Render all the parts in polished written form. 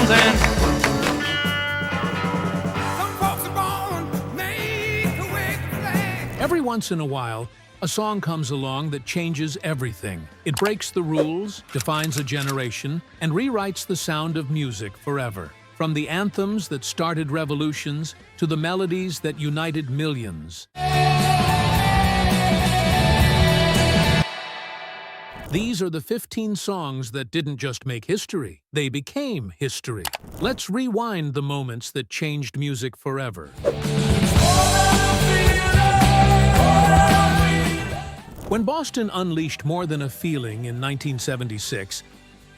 songs and every once in a while, a song comes along that changes everything. It breaks the rules, defines a generation, and rewrites the sound of music forever. From the anthems that started revolutions to the melodies that united millions. These are the 15 songs that didn't just make history, they became history. Let's rewind the moments that changed music forever. When Boston unleashed More Than a Feeling in 1976,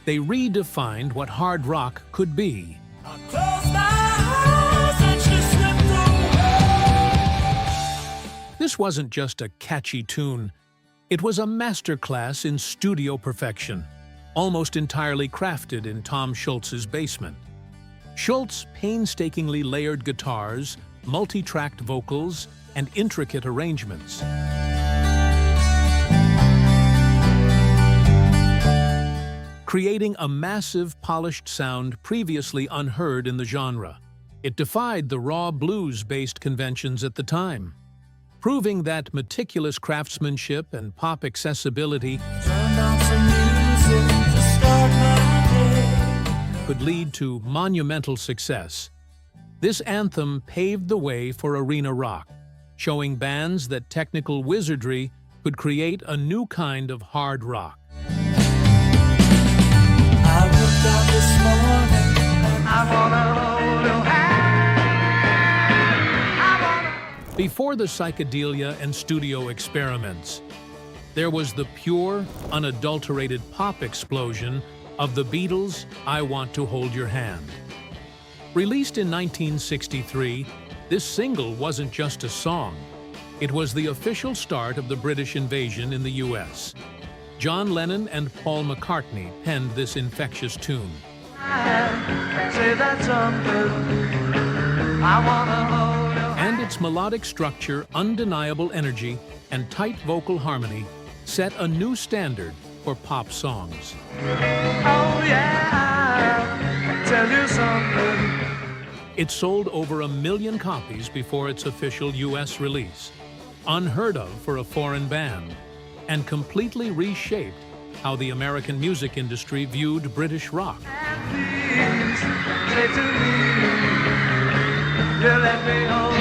they redefined what hard rock could be. This wasn't just a catchy tune. It was a masterclass in studio perfection, almost entirely crafted in Tom Scholz's basement. Scholz painstakingly layered guitars, multi-tracked vocals, and intricate arrangements. Creating a massive, polished sound previously unheard in the genre. It defied the raw blues-based conventions at the time, proving that meticulous craftsmanship and pop accessibility could lead to monumental success. This anthem paved the way for arena rock, showing bands that technical wizardry could create a new kind of hard rock. I woke up this morning, I wanna hold your hand. Before the psychedelia and studio experiments, there was the pure, unadulterated pop explosion of the Beatles' I Want to Hold Your Hand. Released in 1963, this single wasn't just a song. It was the official start of the British invasion in the US. John Lennon and Paul McCartney penned this infectious tune. And its melodic structure, undeniable energy, and tight vocal harmony set a new standard for pop songs. Oh yeah, tell you something. It sold over 1 million copies before its official US release, unheard of for a foreign band, and completely reshaped how the American music industry viewed British rock. Please, say to me, you let me hold.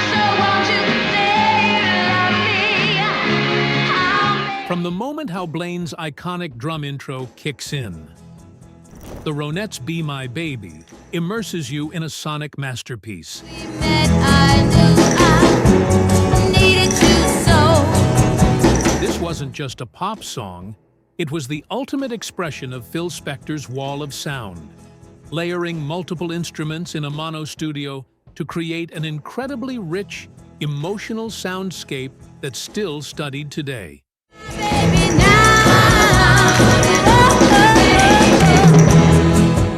So won't you say you love me? From the moment Hal Blaine's iconic drum intro kicks in, the Ronettes' Be My Baby immerses you in a sonic masterpiece. We met, I knew I needed you so. This wasn't just a pop song, it was the ultimate expression of Phil Spector's wall of sound, layering multiple instruments in a mono studio to create an incredibly rich, emotional soundscape that's still studied today. Baby, now.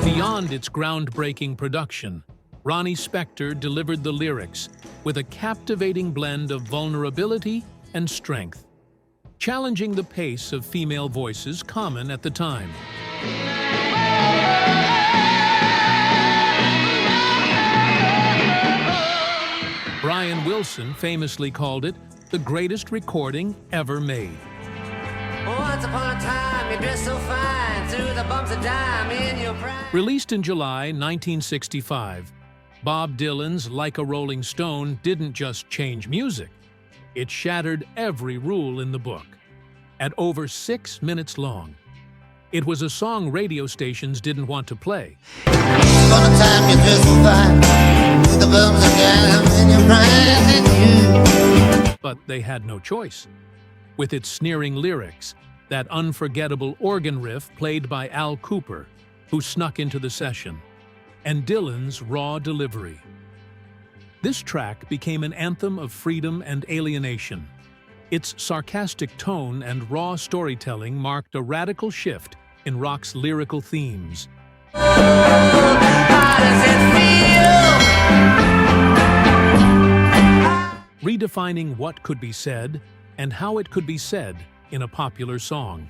Beyond its groundbreaking production, Ronnie Spector delivered the lyrics with a captivating blend of vulnerability and strength, challenging the pace of female voices common at the time. Brian Wilson famously called it the greatest recording ever made. Once upon a time, you dressed so fine, through the bumps of dime in your prime. Released in July 1965, Bob Dylan's Like a Rolling Stone didn't just change music, it shattered every rule in the book. At over 6 minutes long, it was a song radio stations didn't want to play. Once upon a time, you dressed so fine, through the bumps of dime in your prime. But they had no choice. With its sneering lyrics, that unforgettable organ riff played by Al Cooper, who snuck into the session, and Dylan's raw delivery. This track became an anthem of freedom and alienation. Its sarcastic tone and raw storytelling marked a radical shift in rock's lyrical themes. How does it feel? Redefining what could be said and how it could be said in a popular song.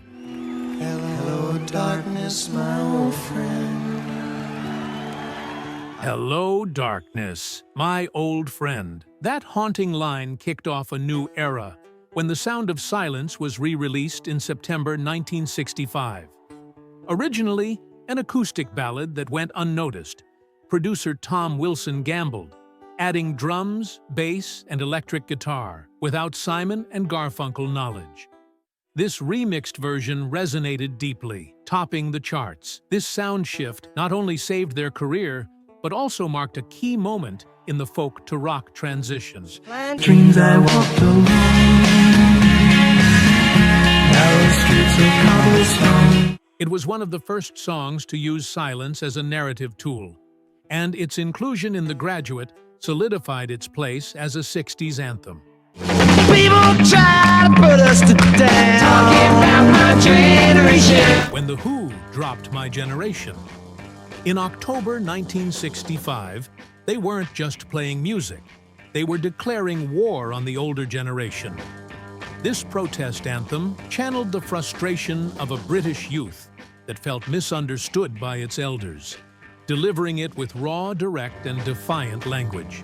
Hello, darkness, my old friend. Hello, darkness, my old friend. That haunting line kicked off a new era when The Sound of Silence was re-released in September 1965. Originally, an acoustic ballad that went unnoticed, producer Tom Wilson gambled, adding drums, bass, and electric guitar without Simon and Garfunkel knowledge. This remixed version resonated deeply, topping the charts. This sound shift not only saved their career, but also marked a key moment in the folk to rock transition. Dreams I walked alone, narrow streets of cobblestone. It was one of the first songs to use silence as a narrative tool, and its inclusion in The Graduate solidified its place as a 60s anthem. People try to put us to down, talking about my generation. When The Who dropped My Generation. In October 1965, they weren't just playing music, they were declaring war on the older generation. This protest anthem channeled the frustration of a British youth that felt misunderstood by its elders, delivering it with raw, direct, and defiant language.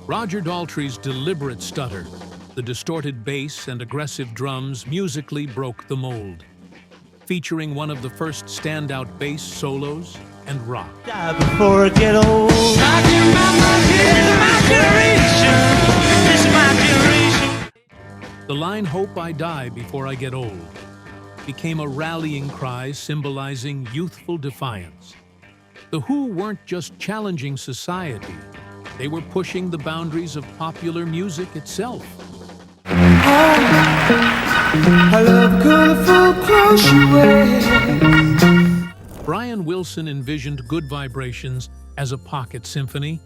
Roger Daltrey's deliberate stutter, the distorted bass and aggressive drums musically broke the mold, featuring one of the first standout bass solos and rock. Die before I get old. Talking about my generation. It's my generation. The line "Hope I die before I get old" became a rallying cry symbolizing youthful defiance. The Who weren't just challenging society, they were pushing the boundaries of popular music itself. I love colorful clothes you wear. Brian Wilson envisioned Good Vibrations as a pocket symphony,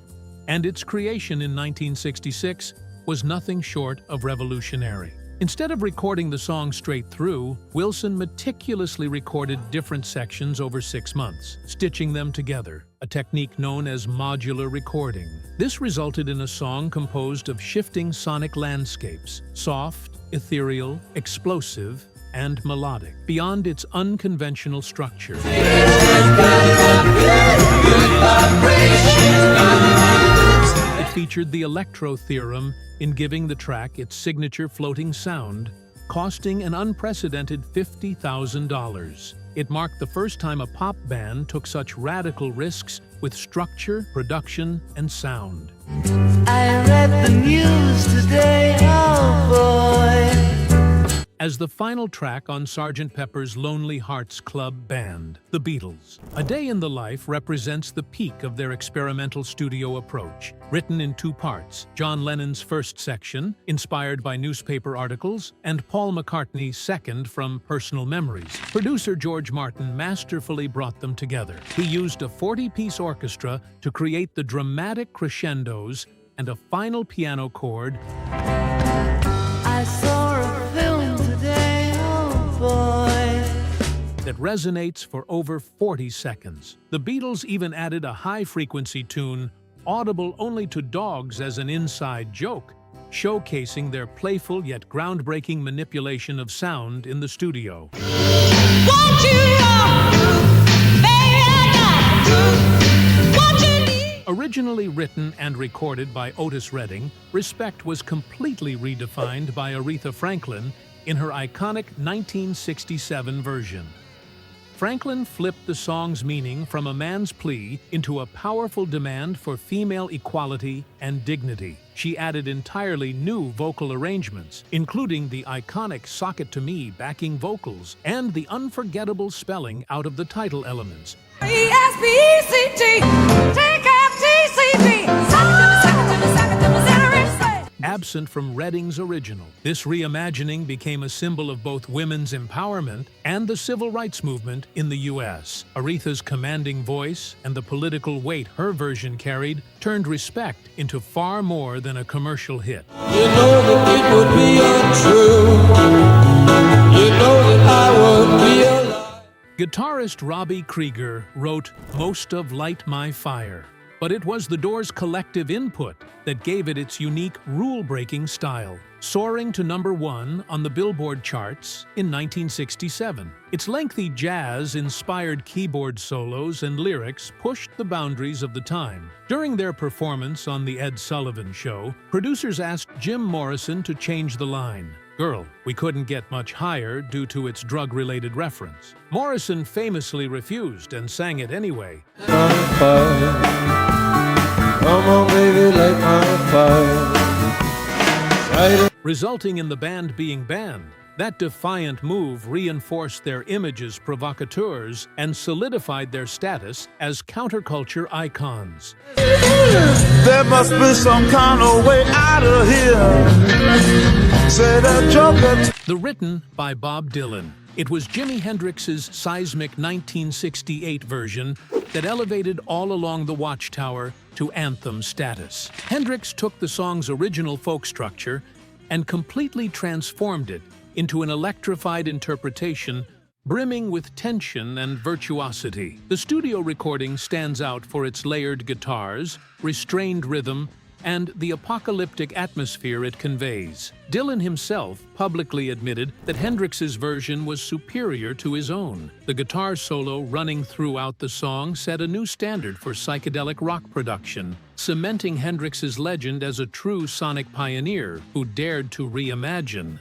and its creation in 1966 was nothing short of revolutionary. Instead of recording the song straight through, Wilson meticulously recorded different sections over 6 months, stitching them together, a technique known as modular recording. This resulted in a song composed of shifting sonic landscapes, soft, ethereal, explosive, and melodic, beyond its unconventional structure. It featured the electro theorem in giving the track its signature floating sound, costing an unprecedented $50,000. It marked the first time a pop band took such radical risks with structure, production, and sound. I read the news today, oh boy. As the final track on Sgt. Pepper's Lonely Hearts Club Band, The Beatles. A Day in the Life represents the peak of their experimental studio approach. Written in 2 parts, John Lennon's first section, inspired by newspaper articles, and Paul McCartney's second from personal memories. Producer George Martin masterfully brought them together. He used a 40-piece orchestra to create the dramatic crescendos and a final piano chord. I saw a film today, oh boy. That resonates for over 40 seconds. The Beatles even added a high-frequency tune, audible only to dogs as an inside joke, showcasing their playful yet groundbreaking manipulation of sound in the studio. What you want, baby, I got what you need. Originally written and recorded by Otis Redding, Respect was completely redefined by Aretha Franklin in her iconic 1967 version. Franklin flipped the song's meaning from a man's plea into a powerful demand for female equality and dignity. She added entirely new vocal arrangements, including the iconic "Sock It to Me" backing vocals and the unforgettable spelling out of the title elements. E-S-P-E-C-T, T-F-T-C-T, Absent from Redding's original, this reimagining became a symbol of both women's empowerment and the civil rights movement in the U.S. Aretha's commanding voice and the political weight her version carried turned Respect into far more than a commercial hit. You know that it would be untrue. You know that I would be alive. Guitarist Robbie Krieger wrote most of Light My Fire, But it was the Doors' collective input that gave it its unique, rule-breaking style, soaring to #1 on the Billboard charts in 1967. Its lengthy jazz-inspired keyboard solos and lyrics pushed the boundaries of the time. During their performance on The Ed Sullivan Show, producers asked Jim Morrison to change the line, "Girl, we couldn't get much higher," due to its drug-related reference. Morrison famously refused and sang it anyway. Come on, baby, light my fire. Resulting in the band being banned. That defiant move reinforced their image as provocateurs and solidified their status as counterculture icons. There must be some kind of way out of here. Said a joker. The written by Bob Dylan. It was Jimi Hendrix's seismic 1968 version that elevated All Along the Watchtower to anthem status. Hendrix took the song's original folk structure and completely transformed it into an electrified interpretation brimming with tension and virtuosity. The studio recording stands out for its layered guitars, restrained rhythm, and the apocalyptic atmosphere it conveys. Dylan himself publicly admitted that Hendrix's version was superior to his own. The guitar solo running throughout the song set a new standard for psychedelic rock production, cementing Hendrix's legend as a true sonic pioneer who dared to reimagine.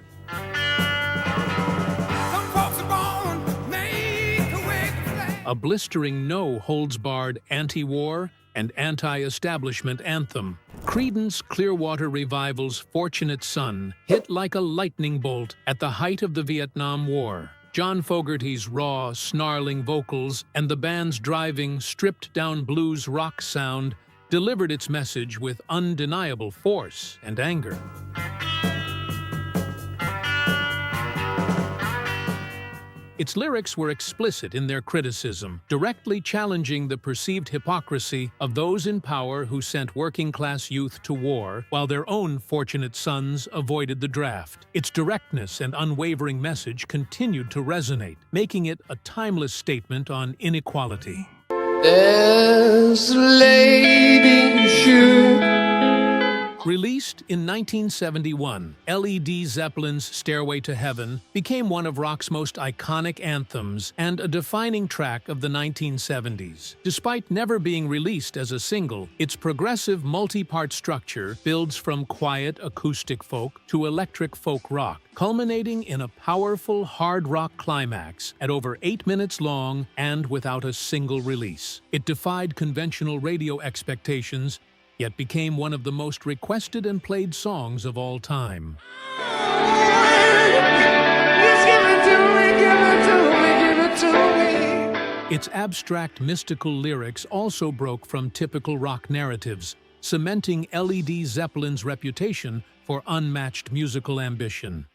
A blistering no-holds-barred anti-war and anti-establishment anthem. Creedence Clearwater Revival's Fortunate Son hit like a lightning bolt at the height of the Vietnam War. John Fogerty's raw, snarling vocals and the band's driving, stripped-down blues rock sound delivered its message with undeniable force and anger. Its lyrics were explicit in their criticism, directly challenging the perceived hypocrisy of those in power who sent working-class youth to war while their own fortunate sons avoided the draft. Its directness and unwavering message continued to resonate, making it a timeless statement on inequality. There's a lady shoe. Released in 1971, Led Zeppelin's Stairway to Heaven became one of rock's most iconic anthems and a defining track of the 1970s. Despite never being released as a single, its progressive multi-part structure builds from quiet acoustic folk to electric folk rock, culminating in a powerful hard rock climax at over 8 minutes long and without a single release. It defied conventional radio expectations, yet became one of the most requested and played songs of all time. Its abstract, mystical lyrics also broke from typical rock narratives, cementing Led Zeppelin's reputation for unmatched musical ambition.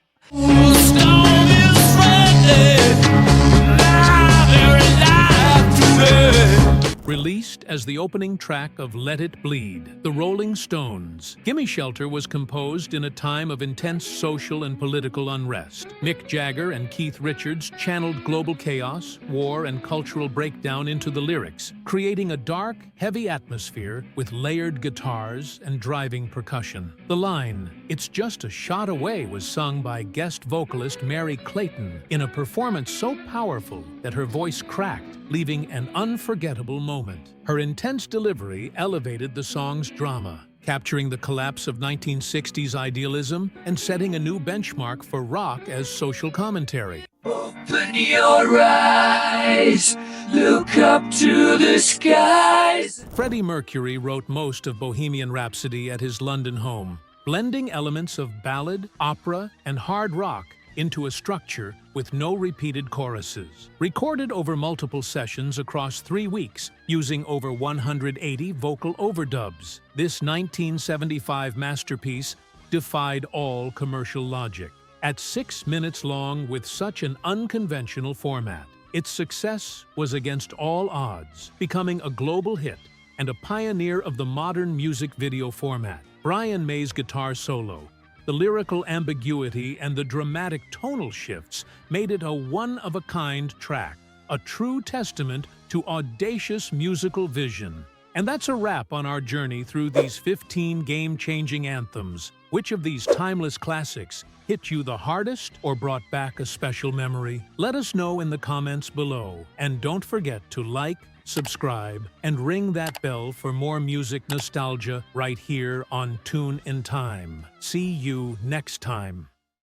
Released as the opening track of Let It Bleed, The Rolling Stones, Gimme Shelter was composed in a time of intense social and political unrest. Mick Jagger and Keith Richards channeled global chaos, war, and cultural breakdown into the lyrics, creating a dark, heavy atmosphere with layered guitars and driving percussion. The line, "It's just a shot away," was sung by guest vocalist Mary Clayton in a performance so powerful that her voice cracked, leaving an unforgettable moment. Her intense delivery elevated the song's drama, capturing the collapse of 1960s idealism and setting a new benchmark for rock as social commentary. Open your eyes, look up to the skies. Freddie Mercury wrote most of Bohemian Rhapsody at his London home, blending elements of ballad, opera, and hard rock into a structure with no repeated choruses. Recorded over multiple sessions across 3 weeks, using over 180 vocal overdubs, this 1975 masterpiece defied all commercial logic. At 6 minutes long with such an unconventional format, its success was against all odds, becoming a global hit and a pioneer of the modern music video format. Brian May's guitar solo, the lyrical ambiguity, and the dramatic tonal shifts made it a one-of-a-kind track, a true testament to audacious musical vision. And that's a wrap on our journey through these 15 game-changing anthems. Which of these timeless classics hit you the hardest or brought back a special memory? Let us know in the comments below. And don't forget to like, subscribe, and ring that bell for more music nostalgia right here on Tune in Time. See you next time.